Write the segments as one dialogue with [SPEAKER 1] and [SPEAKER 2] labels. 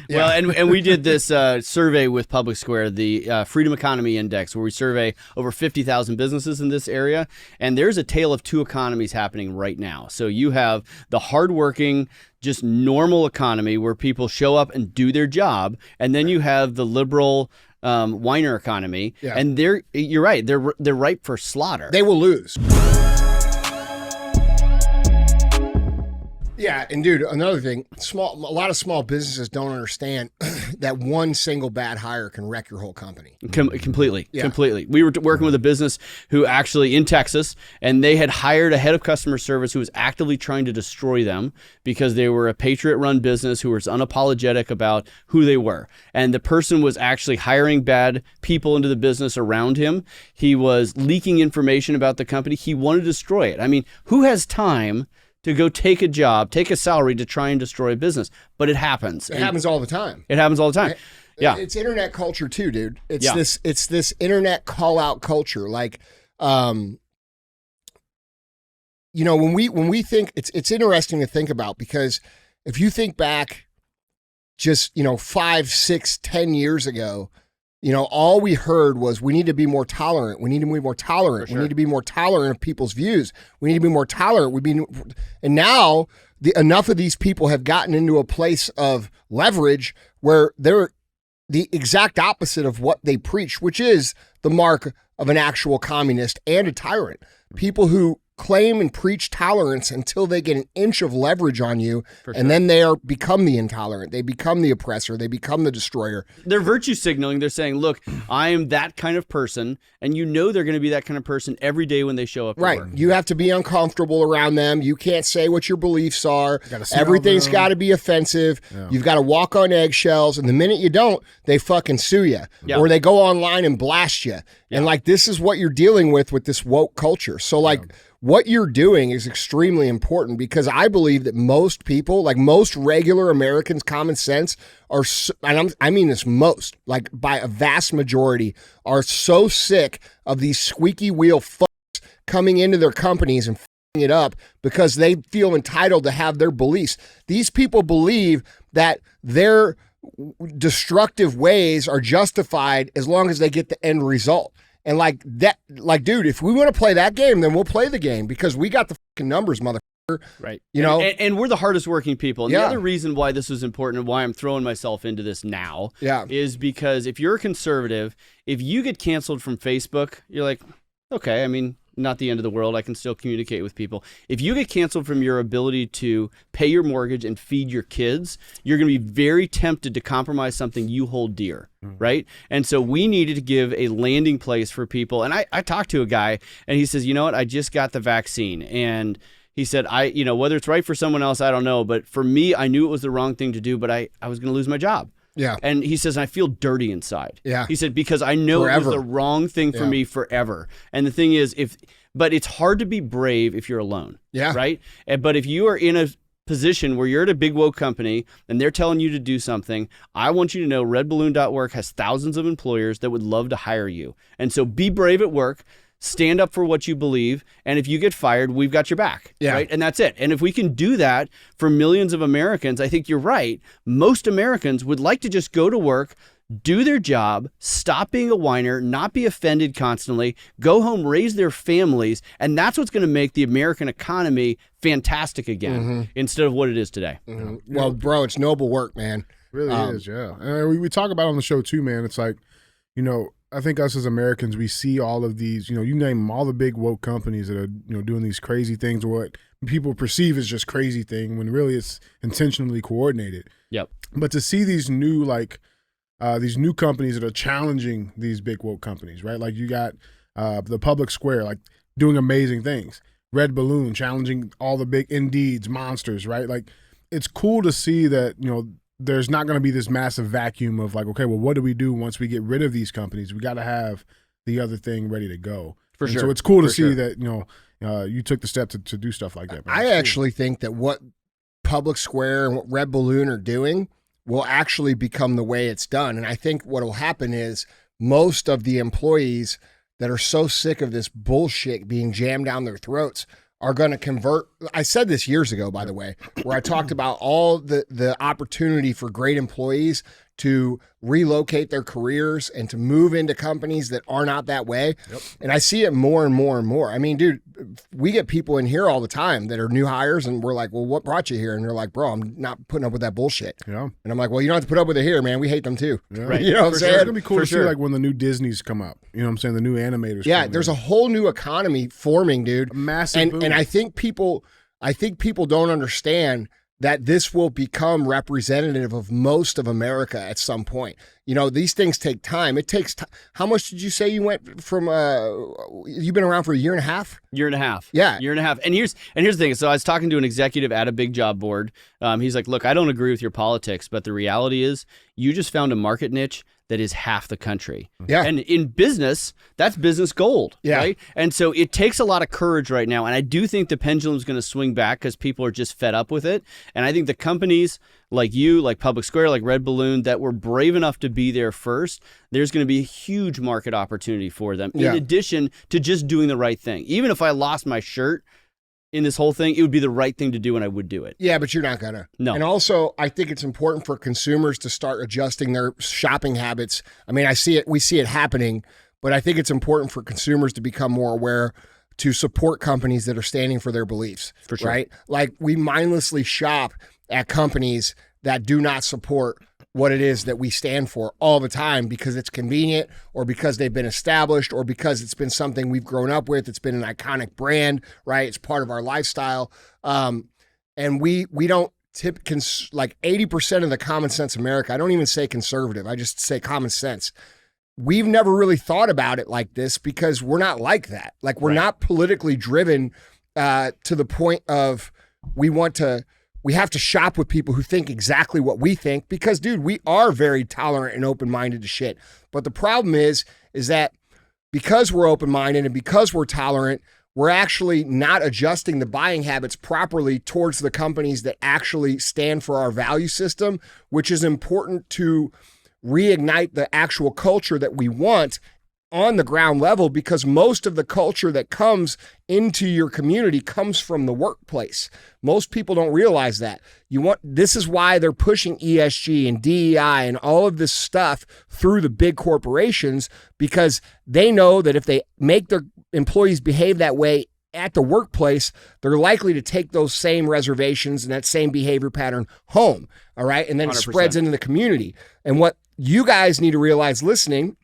[SPEAKER 1] Well, and we did this survey with Public Square, the Freedom Economy Index, where we survey over 50,000 businesses in this area. And there's a tale of two economies happening right now. So you have the hardworking, just normal economy where people show up and do their job. And then you have the liberal whiner economy. Yeah. And you're right. They're ripe for slaughter.
[SPEAKER 2] They will lose. Yeah, and dude, another thing, a lot of small businesses don't understand that one single bad hire can wreck your whole company.
[SPEAKER 1] Completely. We were working with a business who actually in Texas, and they had hired a head of customer service who was actively trying to destroy them because they were a Patriot-run business who was unapologetic about who they were. And the person was actually hiring bad people into the business around him. He was leaking information about the company. He wanted to destroy it. I mean, who has time to go take a job, take a salary to try and destroy a business? But it happens.
[SPEAKER 2] It happens all the time.
[SPEAKER 1] It happens all the time. Yeah.
[SPEAKER 2] It's internet culture too, dude. It's this internet call out culture. Like, when we think it's interesting to think about, because if you think back just, 5, 6, 10 years ago, all we heard was we need to be more tolerant. We need to be more tolerant. Sure. We need to be more tolerant of people's views. We need to be more tolerant. And now enough of these people have gotten into a place of leverage where they're the exact opposite of what they preach, which is the mark of an actual communist and a tyrant. People who claim and preach tolerance until they get an inch of leverage on you, and then they become the intolerant. They become the oppressor. They become the destroyer.
[SPEAKER 1] They're virtue signaling. They're saying, look, I am that kind of person, and they're going to be that kind of person every day when they show up to work.
[SPEAKER 2] You have to be uncomfortable around them. You can't say what your beliefs are. Everything's got to be offensive. Yeah. You've got to walk on eggshells, and the minute you don't, they fucking sue you. Yeah. Or they go online and blast you. Yeah. And this is what you're dealing with this woke culture. So what you're doing is extremely important, because I believe that most people, most regular Americans, common sense, I mean this most, by a vast majority, are so sick of these squeaky wheel fucks coming into their companies and fucking it up because they feel entitled to have their beliefs. These people believe that their destructive ways are justified as long as they get the end result. And dude, if we want to play that game, then we'll play the game, because we got the fucking numbers, motherfucker.
[SPEAKER 1] Right. And we're the hardest working people. And the other reason why this is important and why I'm throwing myself into this now is because if you're a conservative, if you get canceled from Facebook, you're like, okay, I mean, not the end of the world. I can still communicate with people. If you get canceled from your ability to pay your mortgage and feed your kids, you're going to be very tempted to compromise something you hold dear, right? And so we needed to give a landing place for people. And I talked to a guy, and he says, you know what? I just got the vaccine. And he said, whether it's right for someone else, I don't know. But for me, I knew it was the wrong thing to do, but I was going to lose my job.
[SPEAKER 2] Yeah.
[SPEAKER 1] And he says, I feel dirty inside.
[SPEAKER 2] Yeah.
[SPEAKER 1] He said, because I know it was the wrong thing for me forever. And the thing is, but it's hard to be brave if you're alone.
[SPEAKER 2] Yeah.
[SPEAKER 1] Right. But if you are in a position where you're at a big woke company and they're telling you to do something, I want you to know redballoon.org has thousands of employers that would love to hire you. And so be brave at work. Stand up for what you believe, and if you get fired, we've got your back, right? And that's it. And if we can do that for millions of Americans, I think you're right. Most Americans would like to just go to work, do their job, stop being a whiner, not be offended constantly, go home, raise their families, and that's what's going to make the American economy fantastic again instead of what it is today.
[SPEAKER 2] Mm-hmm. Well, bro, it's noble work, man.
[SPEAKER 3] It really is, yeah. And we talk about it on the show too, man. It's like, I think us as Americans, we see all of these, you name them, all the big woke companies that are, doing these crazy things, or what people perceive as just crazy thing, when really it's intentionally coordinated.
[SPEAKER 1] Yep.
[SPEAKER 3] But to see these new companies that are challenging these big woke companies, right? Like you got the Public Square, doing amazing things. Red Balloon challenging all the big Indeeds, monsters, right? It's cool to see that, there's not going to be this massive vacuum of okay, well, what do we do once we get rid of these companies? We got to have the other thing ready to go.
[SPEAKER 1] For sure.
[SPEAKER 3] So it's cool to see that, you took the step to do stuff like that.
[SPEAKER 2] I actually think that what Public Square and what Red Balloon are doing will actually become the way it's done. And I think what will happen is most of the employees that are so sick of this bullshit being jammed down their throats are going to convert. I said this years ago, by the way, where I talked about all the opportunity for great employees to relocate their careers and to move into companies that are not that way. Yep. And I see it more and more and more. I mean, dude, we get people in here all the time that are new hires and we're like, well, what brought you here? And they're like, bro, I'm not putting up with that bullshit. Yeah. And I'm like, well, you don't have to put up with it here, man. We hate them too. Yeah. Right. You know what I'm saying?
[SPEAKER 3] It's going to be cool to see like when the new Disneys come up. You know what I'm saying? The new animators.
[SPEAKER 2] Yeah, there's a whole new economy forming, dude.
[SPEAKER 3] A massive boom.
[SPEAKER 2] And I think people don't understand that this will become representative of most of America at some point. You know, these things take time. It takes time. How much did you say you went from, you've been around for a year and a half?
[SPEAKER 1] Year and a half.
[SPEAKER 2] Yeah.
[SPEAKER 1] Year and a half. And here's the thing. So I was talking to an executive at a big job board. He's like, look, I don't agree with your politics, but the reality is you just found a market niche that is half the country.
[SPEAKER 2] Yeah.
[SPEAKER 1] And in business, that's business gold. Yeah. Right. And so it takes a lot of courage right now. And I do think the pendulum is going to swing back because people are just fed up with it. And I think the companies like you, like Public Square, like Red Balloon, that were brave enough to be there first, there's going to be a huge market opportunity for them. In addition to just doing the right thing. Even if I lost my shirt in this whole thing, it would be the right thing to do and I would do it.
[SPEAKER 2] Yeah, but you're not gonna.
[SPEAKER 1] No.
[SPEAKER 2] And also, I think it's important for consumers to start adjusting their shopping habits. I mean, we see it happening, but I think it's important for consumers to become more aware to support companies that are standing for their beliefs.
[SPEAKER 1] For sure.
[SPEAKER 2] Right? Like, we mindlessly shop at companies that do not support what it is that we stand for all the time because it's convenient or because they've been established or because it's been something we've grown up with. It's been an iconic brand, right? It's part of our lifestyle. And we don't like 80% of the common sense America, I don't even say conservative, I just say common sense. We've never really thought about it like this because we're not like that. Like, we're not politically driven to the point of we have to shop with people who think exactly what we think because, dude, we are very tolerant and open-minded to shit. But the problem is that because we're open-minded and because we're tolerant, we're actually not adjusting the buying habits properly towards the companies that actually stand for our value system, which is important to reignite the actual culture that we want on the ground level, because most of the culture that comes into your community comes from the workplace. Most people don't realize that. This is why they're pushing ESG and DEI and all of this stuff through the big corporations, because they know that if they make their employees behave that way at the workplace, they're likely to take those same reservations and that same behavior pattern home. All right. And then 100%. It spreads into the community. And what you guys need to realize listening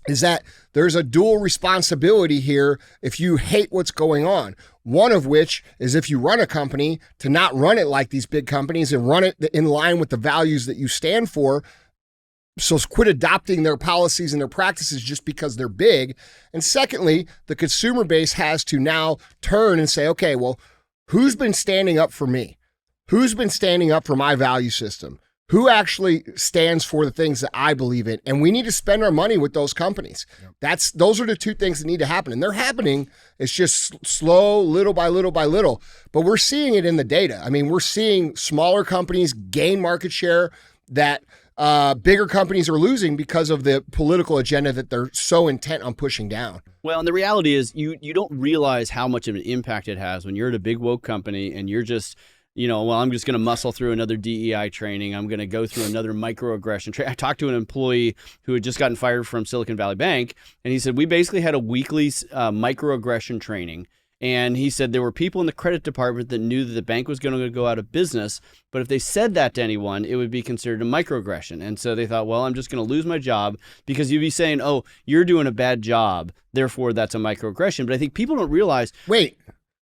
[SPEAKER 2] is that there's a dual responsibility here if you hate what's going on. One of which is if you run a company, to not run it like these big companies and run it in line with the values that you stand for. So quit adopting their policies and their practices just because they're big. And secondly, the consumer base has to now turn and say, okay, well, who's been standing up for me? Who's been standing up for my value system? Who actually stands for the things that I believe in? And we need to spend our money with those companies. Yep. Those are the two things that need to happen. And they're happening. It's just slow, little by little by little. But we're seeing it in the data. I mean, we're seeing smaller companies gain market share that bigger companies are losing because of the political agenda that they're so intent on pushing down.
[SPEAKER 1] Well, and the reality is you don't realize how much of an impact it has when you're at a big woke company and you're just, I'm just going to muscle through another DEI training. I'm going to go through another microaggression training. I talked to an employee who had just gotten fired from Silicon Valley Bank, and he said, we basically had a weekly microaggression training. And he said there were people in the credit department that knew that the bank was going to go out of business, but if they said that to anyone, it would be considered a microaggression. And so they thought, well, I'm just going to lose my job because you'd be saying, oh, you're doing a bad job, therefore that's a microaggression. But I think people don't realize.
[SPEAKER 2] Wait.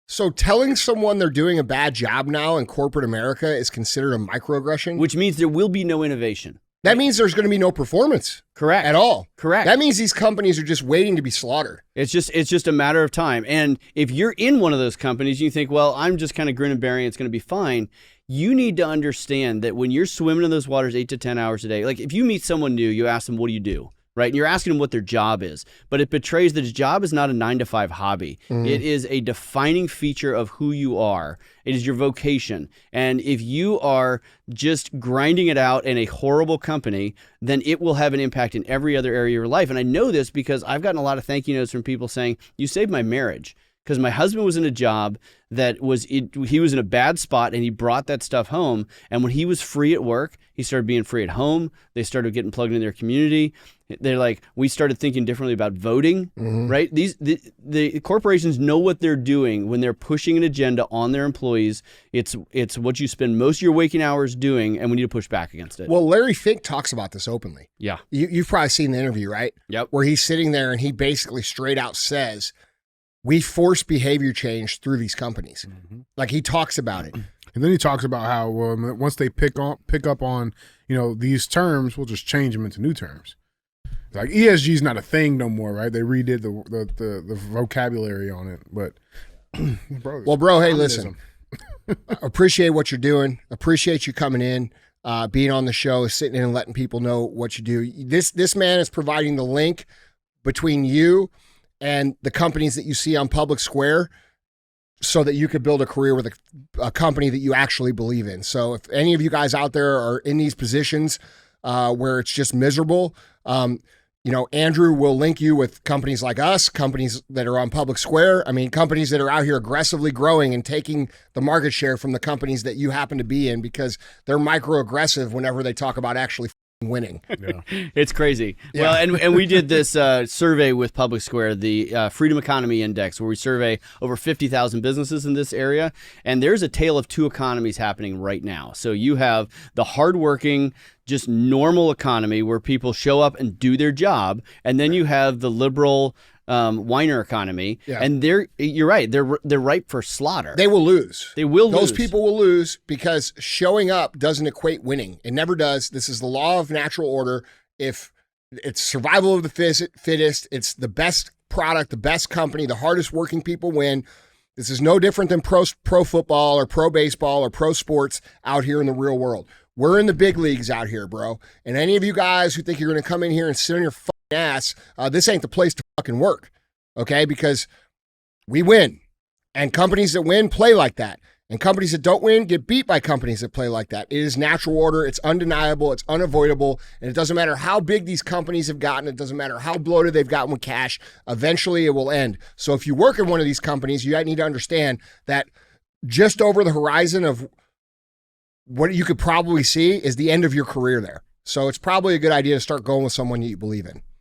[SPEAKER 2] So telling someone they're doing a bad job now in corporate America is considered a microaggression?
[SPEAKER 1] Which means there will be no innovation.
[SPEAKER 2] That means there's going to be no performance.
[SPEAKER 1] Correct.
[SPEAKER 2] At all.
[SPEAKER 1] Correct.
[SPEAKER 2] That means these companies are just waiting to be slaughtered.
[SPEAKER 1] It's just a matter of time. And if you're in one of those companies, you think, well, I'm just kind of grin and bearing, it's going to be fine. You need to understand that when you're swimming in those waters 8 to 10 hours a day, like if you meet someone new, you ask them, what do you do? Right? And you're asking them what their job is, but it betrays that his job is not a 9-to-5 hobby. Mm-hmm. It is a defining feature of who you are. It is your vocation. And if you are just grinding it out in a horrible company, then it will have an impact in every other area of your life. And I know this because I've gotten a lot of thank you notes from people saying, you saved my marriage. because my husband was in a job that he was in a bad spot, and he brought that stuff home. And when he was free at work, he started being free at home. They started getting plugged in their community. They're like, we started thinking differently about voting, right? The corporations know what they're doing when they're pushing an agenda on their employees. It's what you spend most of your waking hours doing, and we need to push back against it.
[SPEAKER 2] Well, Larry Fink talks about this openly.
[SPEAKER 1] Yeah.
[SPEAKER 2] You've probably seen the interview, right?
[SPEAKER 1] Yep.
[SPEAKER 2] Where he's sitting there and he basically straight out says, we force behavior change through these companies. Like, he talks about it.
[SPEAKER 3] And then he talks about how once they pick up on these terms, we'll just change them into new terms. Like, ESG is not a thing no more, right? They redid the vocabulary on it, but
[SPEAKER 2] bro, hey, listen, appreciate what you're doing. Appreciate you coming in, being on the show, sitting in and letting people know what you do. This man is providing the link between you and the companies that you see on Public Square, so that you could build a career with a company that you actually believe in. So if any of you guys out there are in these positions where it's just miserable, Andrew will link you with companies like us, companies that are on Public Square. I mean, companies that are out here aggressively growing and taking the market share from the companies that you happen to be in, because they're microaggressive whenever they talk about actually winning.
[SPEAKER 3] Yeah.
[SPEAKER 1] It's crazy. Yeah. Well, and we did this survey with Public Square, the Freedom Economy Index, where we survey over 50,000 businesses in this area. And there's a tale of two economies happening right now. So you have the hardworking, just normal economy where people show up and do their job. And then you have the liberal whiner economy, and you're right, they're ripe for slaughter.
[SPEAKER 2] They will lose.
[SPEAKER 1] Those
[SPEAKER 2] people will lose, because showing up doesn't equate winning. It never does. This is the law of natural order. If it's survival of the fittest, it's the best product, the best company, the hardest working people win. This is no different than pro football or pro baseball or pro sports out here in the real world. We're in the big leagues out here, bro. And any of you guys who think you're going to come in here and sit on your ass, this ain't the place to fucking work, okay? Because we win, and companies that win play like that, and companies that don't win get beat by companies that play like that. It is natural order. It's undeniable. It's unavoidable, and it doesn't matter how big these companies have gotten. It doesn't matter how bloated they've gotten with cash. Eventually, it will end. So if you work in one of these companies, you need to understand that just over the horizon of what you could probably see is the end of your career there. So it's probably a good idea to start going with someone you believe in.